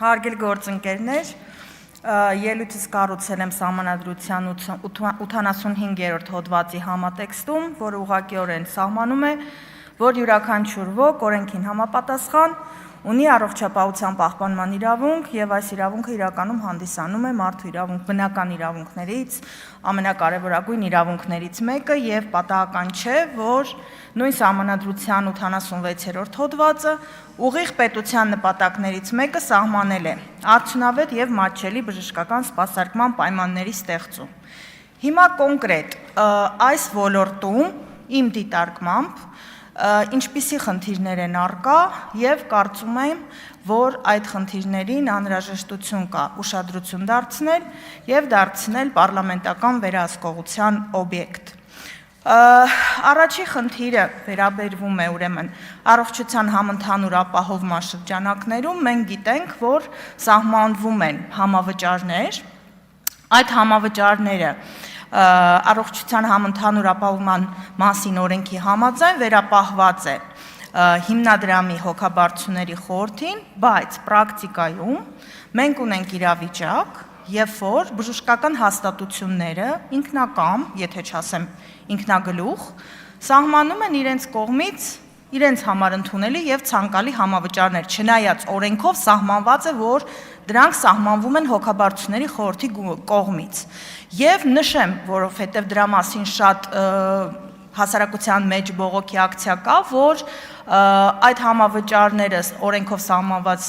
Հարգելի գործընկերներ, ելույթս կառուցել եմ Սահմանադրության 85-րդ հոդվածի համատեքստում, որը ուղղակիորեն սահմանում է, որ յուրաքանչյուր ոք օրենքին համապատասխան ունի առողջապահության պահպանման իրավունք եւ այս իրավունքը իրականում հանդիսանում է մարդու իրավունք բնական իրավունքներից ամենակարևորագույն իրավունքներից մեկը եւ պատահական չէ, որ նույն Սահմանադրության 86-րդ հոդվածը ուղիղ պետության նպատակներից մեկը սահմանել է արդյունավետ եւ մատչելի բժշկական սպասարկման պայմանների ստեղծում։ Հիմա կոնկրետ այս ոլորտում իմ դիտարկմամբ ինչպիսի խնդիրներ են առկա եւ կարծում եմ, որ այդ խնդիրներին անհրաժեշտություն կա ուշադրություն դարձնել եւ դարձնել պարլամենտական վերահսկողության օբյեկտ։ Առաջի խնդիրը վերաբերվում է ուրեմն առողջության համընդհանուր ապահովման շրջանակներում մենք գիտենք, որ սահմանվում են համավճարներ, այդ համավճարները առողջության համընդհանուր ապահովման մասին օրենքի համաձայն վերապահված է հիմնադրամի հոգաբարձությունների խորհրդին, բայց պրակտիկայում մենք ունենք իրավիճակ, երբ որ բժշկական հաստատությունները ինքնակամ, եթե չասեմ ինքնագլուխ, սահմանում են իրենց կողմից իրենց համար ընդունելի եւ ցանկալի համավճարներ, չնայած օրենքով սահմանված է, որ դրանք սահմանվում են հոգաբարձությունների խորհրդի կողմից։ Եվ նշեմ, որովհետև դրա մասին շատ հասարակության մեջ բողոքի ակցիա կա, որ այդ համավճարները օրենքով սահմանված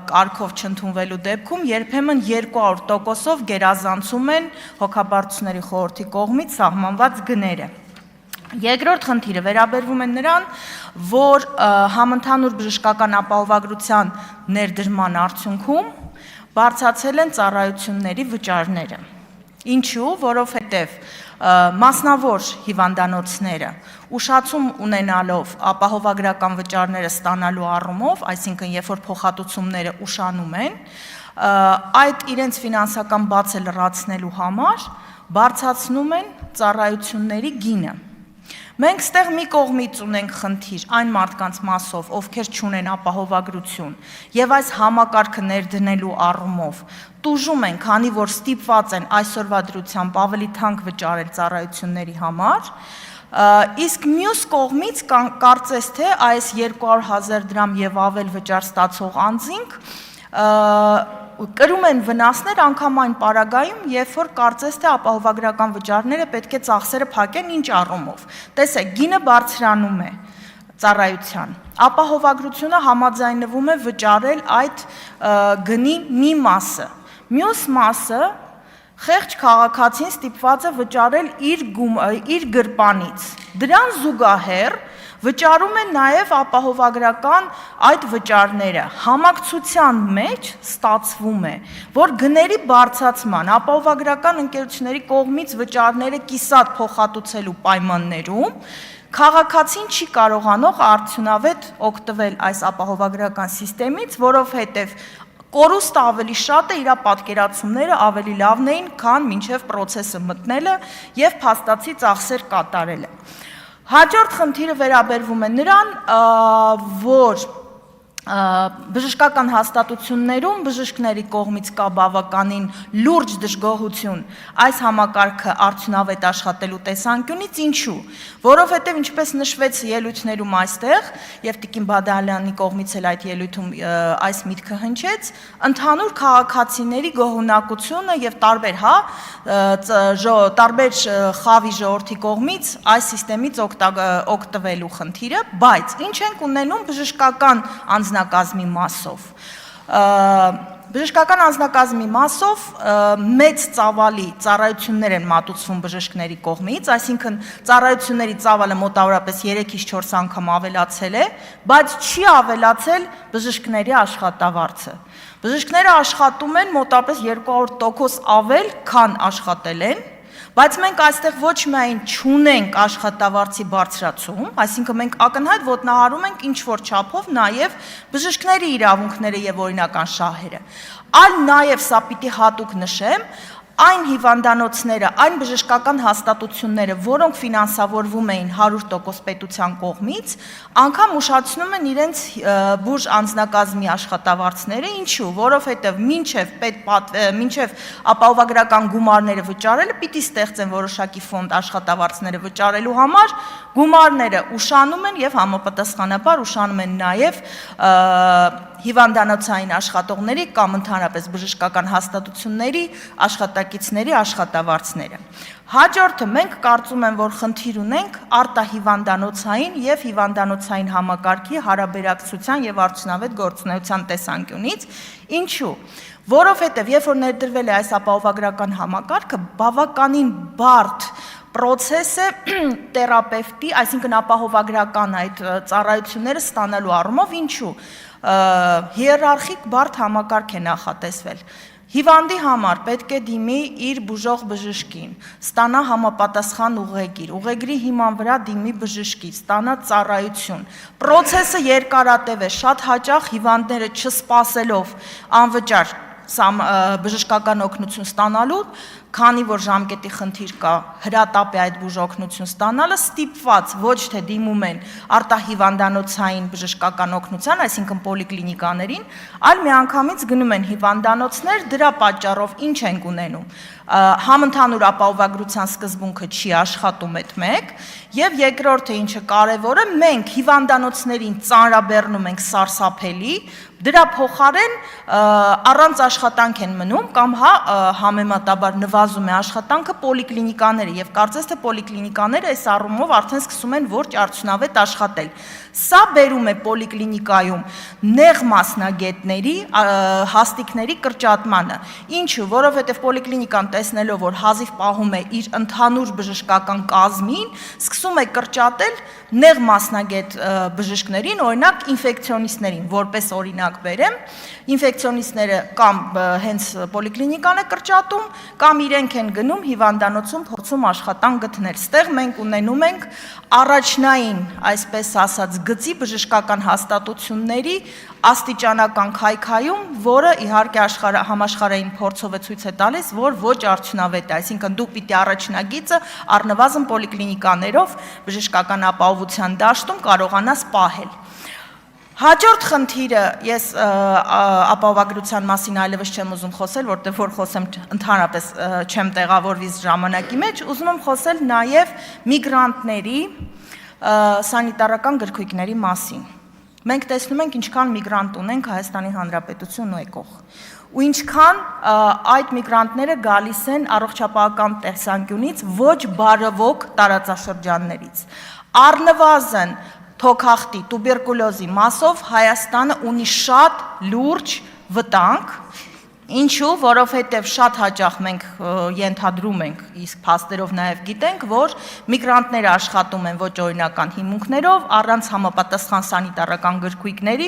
կարգով չընդունվելու դեպքում երբեմն 200%-ով գերազանցում են հոգաբարձությունների խորհրդի կողմից սահմանված գները։ Երկրորդ խնդիրը վերաբերվում է նրան, որ համընդհանուր բժշկական ապահովագրության ներդրման արդյունքում բարձրացել են ծառայությունների վճարները։ Ինչու՞, որովհետև մասնավոր հիվանդանոցները ուշացում ունենալով ապահովագրական վճարները ստանալու առումով, այսինքն երբ որ փոխհատուցումները ուշանում են, այդ իրենց ֆինանսական բացը լրացնելու համար բարձրացնում են ծառայությունների գինը։ Մենք ստեղ մի կողմից ունենք խնդիր այն մարդկանց մասով, ովքեր չունեն ապահովագրություն, եւ այս համակարգը ներդնելու առումով տուժում են, քանի որ ստիպված են այսօրվա դրությամբ ավելի թանկ վճարել ծառայությունների համար, իսկ մյուս կողմից կարծես թե այս 200,000 դրամ եւ ավել վճար ստացող անձինք կրում են վնասներ անգամ այն պարագայում, երբ որ կարծես թե ապահովագրական վճարները պետք է ծախսերը փակեն ինչ առումով։ Տեսեք, գինը բարձրանում է ծառայության, ապահովագրությունը համաձայնվում է վճարել այդ գնի մի մասը, մյուս մասը խեղճ քաղաքացին ստիպված է վճարել իր գրպանից։ Դրան զուգահեռ վճարում են նաև ապահովագրական այդ վճարները։ Համակցության մեջ ստացվում է, որ գների բարձրացման ապահովագրական ընկերությունների կողմից վճարները կիսատ փոխհատուցելու պայմաններում քաղաքացին չի կարողանող արդյունավետ օգտվել այս ապահովագրական համակարգից, որովհետև կորուստը ավելի շատ է, իր պատկերացումները ավելի լավն էին, քան մինչև process-ը մտնելը եւ փաստացի ծախսեր կատարելը։ Հաջորդ խնդիրը վերաբերվում է նրան, որ բժշկական հաստատություններում բժիշկների կողմից կա բավականին լուրջ դժգոհություն այս համակարգը արդյունավետ աշխատելու տեսանկյունից, ինչու, որովհետև ինչպես նշվեց ելույթներում այստեղ եւ Տիկին Բադալյանի կողմից էլ այդ ելույթում այս միտքը հնչեց, ընդհանուր քաղաքացիների գոհունակությունը եւ տարբեր խավի ժողովրդի կողմից այս համակարգից օգտվելու խնդիրը, բայց ինչ ենք ունենում բժշկական անձնակազմի մասով։ Բժշկական անձնակազմի մասով մեծ ծավալի ծառայություններ են մատուցվում բժիշկների կողմից, այսինքն ծառայությունների ծավալը մոտավորապես 3-ից 4 անգամ ավելացել է, բայց չի ավելացել բժիշկների աշխատավարձը։ Բժիշկները աշխատում են մոտավորապես 200% ավել, քան աշխատել են, բայց մենք այստեղ ոչ միայն չունենք աշխատավարձի բարձրացում, այսինքն մենք ակնհայտ ոտնահարում ենք ինչ-որ չափով նաև բժիշկների իրավունքները եւ օրինական շահերը, այլ նաև սա պիտի հատուկ նշեմ, այն հիվանդանոցները, այն բժշկական հաստատությունները, որոնք ֆինանսավորվում էին 100% պետության կողմից, անգամ ուշացնում են իրենց բուժ անձնակազմի աշխատավարձները, ինչու, որովհետև մինչև ապահովագրական գումարները վճարելը պիտի ստեղծեն որոշակի ֆոնդ աշխատավարձները վճարելու համար, գումարները ուշանում են եւ համապատասխանաբար ուշանում են նաեւ հիվանդանոցային աշխատողների կամ ընդհանրապես բժշկական հաստատությունների աշխատակիցների աշխատավարձները։ Հաջորդը մենք կարծում եմ, որ խնդիր ունենք արտահիվանդանոցային եւ հիվանդանոցային համակարգի հարաբերակցության եւ արդյունավետ գործունեության տեսանկյունից, ինչու, որովհետեւ երբ որ ներդրվել է այս ապահովագրական համակարգը, բավականին բարդ պրոցես է թերապևտի, այսինքն ապահովագրական այդ ծառայությունները ստանալու առումով, ինչու հիերարխիկ բարդ համակարգ է նախատեսվել։ Հիվանդի համար պետք է դիմի իր բուժող բժշկին, ստանա համապատասխան ուղեգիր, ուղեգրի հիման վրա դիմի բժշկի, ստանա ծառայություն։ Պրոցեսը երկարատև է, շատ հաճախ հիվանդները չսպասելով անվճար բժշկական օգնություն ստանալու, քանի որ ժամկետի խնդիր կա, հրատապ է այդ բուժօգնություն ստանալը, ստիպված ոչ թե դիմում են արտահիվանդանոցային բժշկական օգնության, այսինքն պոլիկլինիկաներին, այլ միանգամից գնում են հիվանդանոցներ, դրա պատճառով ինչ ենք ունենում։ Համընդհանուր ապահովագրության սկզբունքը չի աշխատում այդ մեկ, եւ երկրորդը ինչը կարևորը, մենք հիվանդանոցներին ծանրաբեռնում ենք սարսափելի, դրա փոխարեն առանց աշխատանք են մնում կամ համեմատաբար նվազում է աշխատանքը պոլիկլինիկաները եւ կարծես թե պոլիկլինիկաները այս առումով արդեն սկսում են ոչ արդյունավետ աշխատել։ Սա բերում է պոլիկլինիկայում նեղ մասնագետների, հաստիկների կրճատմանը։ Ինչու, որովհետև պոլիկլինիկան տեսնելով, որ հազիվ պահում է իր ընդհանուր բժշկական կազմին, սկսում է կրճատել նեղ մասնագետ բժիշկներին, օրինակ ինֆեկցիոնիստներին, որպես օրինակ բերեմ, ինֆեկցիոնիստները կամ հենց պոլիկլինիկան է կրճատում, կամ իրենք են գնում հիվանդանոցում փորձում աշխատանք գտնել։ Ստեղ մենք ունենում ենք առաջնային, այսպես ասած, գծի բժշկական հաստատությունների աստիճանական քայքայում, որը իհարկե համաշխարհային փորձով է ցույց է տալիս, որ ոչ արդյունավետ է, այսինքն դուք պիտի առաջնագիծը առնվազն պոլիկլինիկաներով բժշկական ապահովության դաշտում կարողանաս պահել։ Հաջորդ խնդիրը, ես ապահովագրության մասին այլևս չեմ ուզում խոսել, որտեղ որ խոսեմ ընդհանրապես չեմ տեղավորվի ժամանակի մեջ, ուզում եմ խոսել նաև միգրանտների սանիտարական գրքույկների մասին։ Մենք տեսնում ենք ինչքան միգրանտ ունենք Հայաստանի Հանրապետությունն ու եկող։ Ու ինչքան այդ միգրանտները գալիս են առողջապահական տեսանկյունից ոչ բարվոք տարածաշրջաններից։ Առնվազն թոքախտի, տուբերկուլոզի մասով Հայաստանը ունի շատ լուրջ վտանգ, ինչու, որովհետև շատ հաճախ մենք ենթադրում ենք, իսկ փաստերով նաև գիտենք, որ միգրանտները աշխատում են ոչ օրինական հիմունքներով, առանց համապատասխան սանիտարական գրքույկների,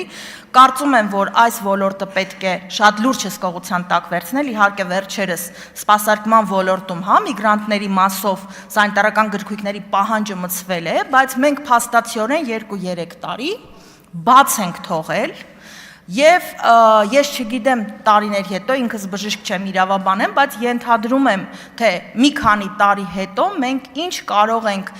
կարծում եմ, որ այս ոլորտը պետք է շատ լուրջ հսկողության տակ վերցնել, իհարկե վերջերս սպասարկման ոլորտում, միգրանտների մասով սանիտարական գրքույկների պահանջը մտցվել է, բայց մենք փաստացիորեն 2-3 տարի բաց ենք թողել։ Եվ ես չգիտեմ տարիներ հետո, ինքս բժիշկ չեմ, իրավաբան եմ, բայց ենթադրում եմ, թե մի քանի տարի հետո մենք ինչ կարող ենք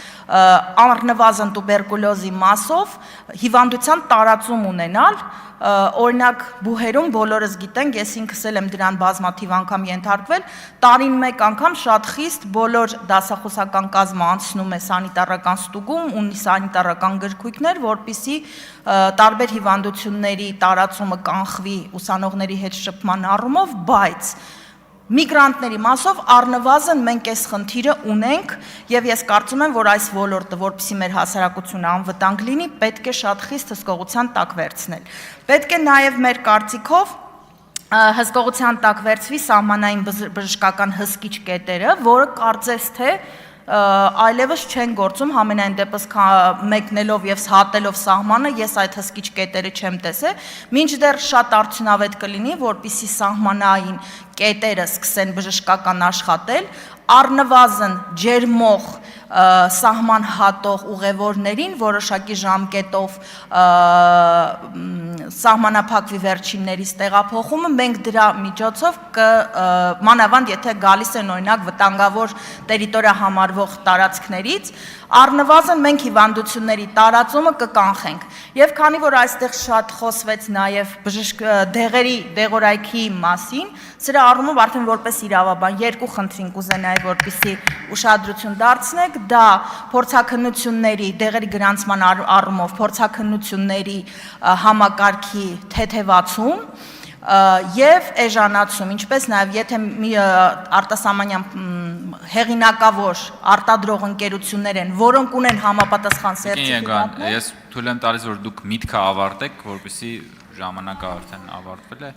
առնվազն տուբերկուլոզի մասով հիվանդության տարածում ունենալ, օրինակ բուհերում բոլորս գիտենք, ես ինքս եմ դրան բազմաթիվ անգամ ենթարկվել, տարին մեկ անգամ շատ խիստ բոլոր դասախոսական կազմը անցնում է սանիտարական ստուգում, ունի սանիտարական գրքույկներ, որպեսզի տարբեր հիվանդությունների տարածումը կանխվի ուսանողների հետ շփման առումով, բայց միգրանտների մասով առնվազն մենք այս խնդիրը ունենք եւ ես կարծում եմ, որ այս ոլորտը, որպեսզի մեր հասարակությունը անվտանգ լինի, պետք է շատ խիստ հսկողության տակ վերցնել։ Պետք է նաեւ մեր կարծիքով հսկողության տակ վերցվի սահմանային բժշկական հսկիչ կետերը, որը կարծես թե այլևս չեն գործում, համենայն դեպս մեկնելով եւ հատելով սահմանը, ես այդ հսկիչ կետերը չեմ տեսել, մինչդեռ շատ արդյունավետ կլինի, որպեսզի սահմանային կետերը սկսեն բժշկական աշխատել, առնվազն ջերմող սահմանհատող ուղևորներին որոշակի ժամկետով սահմանափակվի վերջիններից տեղափոխումը, մենք դրա միջոցով մանավանդ եթե գալիս են օրինակ վտանգավոր տերիտորիա համարվող տարածքներից, առնվազն մենք հիվանդությունների տարածումը կկանխենք։ Եվ քանի որ այստեղ շատ խոսվեց նաև դեղորայքի մասին, սրա առումով արդեն որպես իրավաբան երկու խնդրին կուզենայի, որպեսզի ուշադրություն դարձնեք, դա փորձաքննությունների, դեղերի գրանցման առումով փորձաքննությունների համակարգի թեթևացում եւ էժանացում, ինչպես նաեւ եթե մի արտասահմանյան հեղինակավոր արտադրող ընկերություններ են, որոնք ունեն համապատասխան սերտիֆիկատներ։ Ես թույլ եմ տալիս, որ դուք միտքը ավարտեք, որպեսզի ժամանակը արդեն ավարտվել է։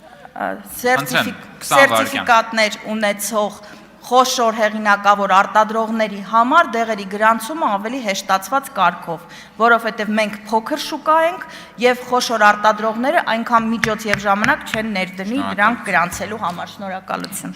Սերտիֆիկատներ ունեցող խոշոր հեղինակավոր արտադրողների համար դեղերի գրանցումը ավելի հեշտացված կարգով, որովհետև մենք փոքր շուկա ենք եւ խոշոր արտադրողները այնքան միջոց եւ ժամանակ չեն ներդնի դրանք գրանցելու համար։ Շնորհակալություն։